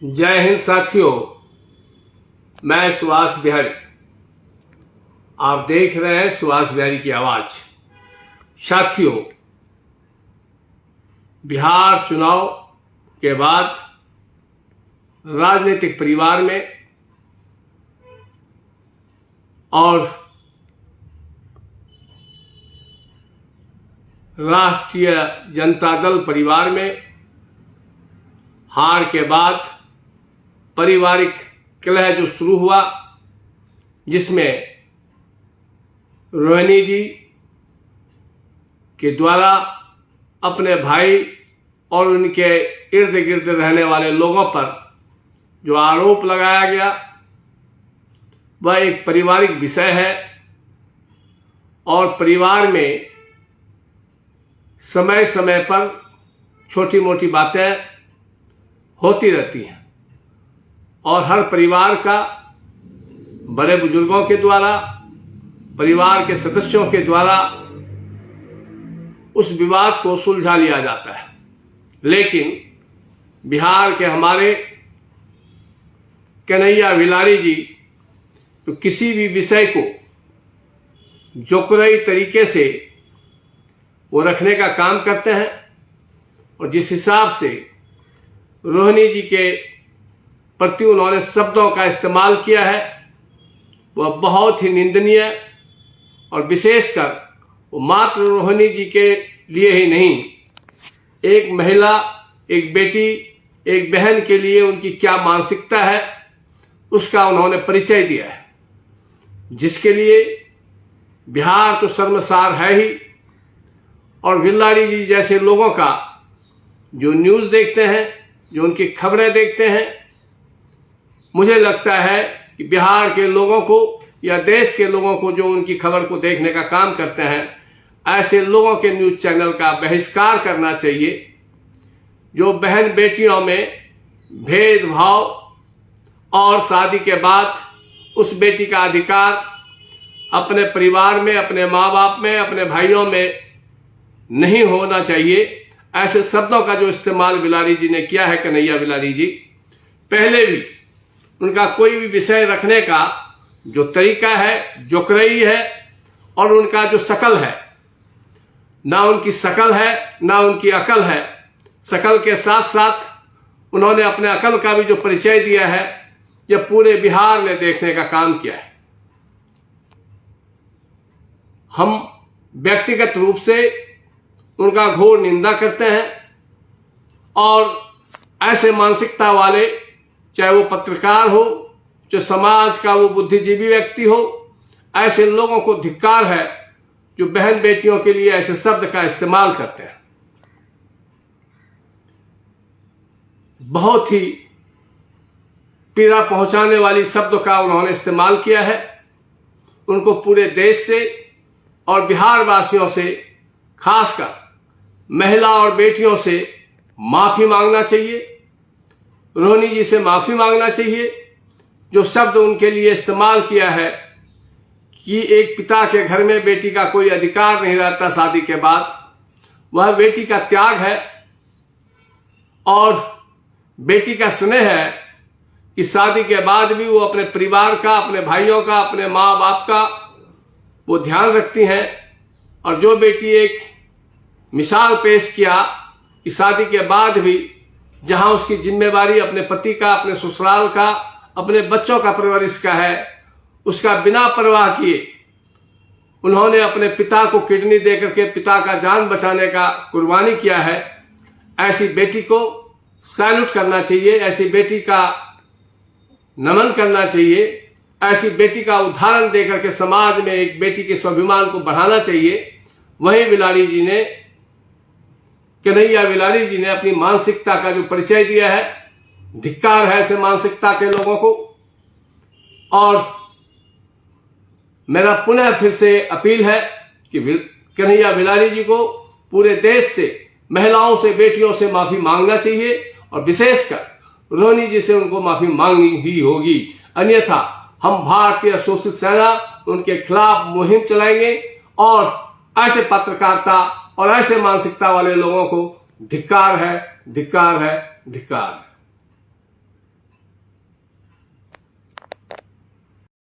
जय हिंद साथियों, मैं सुभाष बिहारी। आप देख रहे हैं सुभाष बिहारी की आवाज। साथियों, बिहार चुनाव के बाद राजनीतिक परिवार में और राष्ट्रीय जनता दल परिवार में हार के बाद पारिवारिक कलह जो शुरू हुआ, जिसमें रोहिणी जी के द्वारा अपने भाई और उनके इर्द गिर्द रहने वाले लोगों पर जो आरोप लगाया गया वह एक पारिवारिक विषय है और परिवार में समय समय पर छोटी मोटी बातें होती रहती हैं और हर परिवार का बड़े बुजुर्गों के द्वारा, परिवार के सदस्यों के द्वारा उस विवाद को सुलझा लिया जाता है। लेकिन बिहार के हमारे कन्हैया विलारी जी तो किसी भी विषय को जोकराई तरीके से वो रखने का काम करते हैं और जिस हिसाब से रोहिणी जी के प्रति उन्होंने शब्दों का इस्तेमाल किया है वह बहुत ही निंदनीय और विशेषकर वो मात्र रोहिणी जी के लिए ही नहीं, एक महिला, एक बेटी, एक बहन के लिए उनकी क्या मानसिकता है उसका उन्होंने परिचय दिया है, जिसके लिए बिहार तो शर्मसार है ही। और विलारी जी जैसे लोगों का जो न्यूज़ देखते हैं, जो उनकी खबरें देखते हैं, मुझे लगता है कि बिहार के लोगों को या देश के लोगों को जो उनकी खबर को देखने का काम करते हैं, ऐसे लोगों के न्यूज़ चैनल का बहिष्कार करना चाहिए। जो बहन बेटियों में भेदभाव और शादी के बाद उस बेटी का अधिकार अपने परिवार में, अपने माँ बाप में, अपने भाइयों में नहीं होना चाहिए, ऐसे शब्दों का जो इस्तेमाल विलारी जी ने किया है, कन्हैया विलारी जी, पहले भी उनका कोई भी विषय रखने का जो तरीका है जोकराई है और उनका जो शकल है, ना उनकी शकल है ना उनकी अकल है। शकल के साथ साथ उन्होंने अपने अकल का भी जो परिचय दिया है यह पूरे बिहार ने देखने का काम किया है। हम व्यक्तिगत रूप से उनका घोर निंदा करते हैं और ऐसे मानसिकता वाले, चाहे वो पत्रकार हो, जो समाज का वो बुद्धिजीवी व्यक्ति हो, ऐसे लोगों को धिक्कार है जो बहन बेटियों के लिए ऐसे शब्द का इस्तेमाल करते हैं। बहुत ही पीड़ा पहुंचाने वाली शब्द का उन्होंने इस्तेमाल किया है। उनको पूरे देश से और बिहार वासियों से, खासकर महिला और बेटियों से माफी मांगना चाहिए। रोहिणी जी से माफी मांगना चाहिए। जो शब्द उनके लिए इस्तेमाल किया है कि एक पिता के घर में बेटी का कोई अधिकार नहीं रहता शादी के बाद, वह बेटी का त्याग है और बेटी का स्नेह है कि शादी के बाद भी वो अपने परिवार का, अपने भाइयों का, अपने माँ बाप का वो ध्यान रखती हैं। और जो बेटी एक मिसाल पेश किया कि शादी के बाद भी जहां उसकी जिम्मेवारी अपने पति का, अपने ससुराल का, अपने बच्चों का परवरिश का है, उसका बिना परवाह किए उन्होंने अपने पिता को किडनी देकर के पिता का जान बचाने का कुर्बानी किया है। ऐसी बेटी को सैल्यूट करना चाहिए, ऐसी बेटी का नमन करना चाहिए, ऐसी बेटी का उदाहरण देकर के समाज में एक बेटी के स्वाभिमान को बढ़ाना चाहिए। वहीं विलारी जी ने, कन्हैया विलारी जी ने अपनी मानसिकता का जो परिचय दिया है, धिक्कार है ऐसे मानसिकता के लोगों को। और मेरा पुनः फिर से अपील है कि कन्हैया विलारी जी को पूरे देश से, महिलाओं से, बेटियों से माफी मांगना चाहिए और विशेषकर रोहिणी जी से उनको माफी मांगनी ही होगी। अन्यथा हम भारतीय शोषित सेना उनके खिलाफ मुहिम चलाएंगे और ऐसे पत्रकारिता और ऐसे मानसिकता वाले लोगों को धिक्कार है, धिक्कार है, धिक्कार है।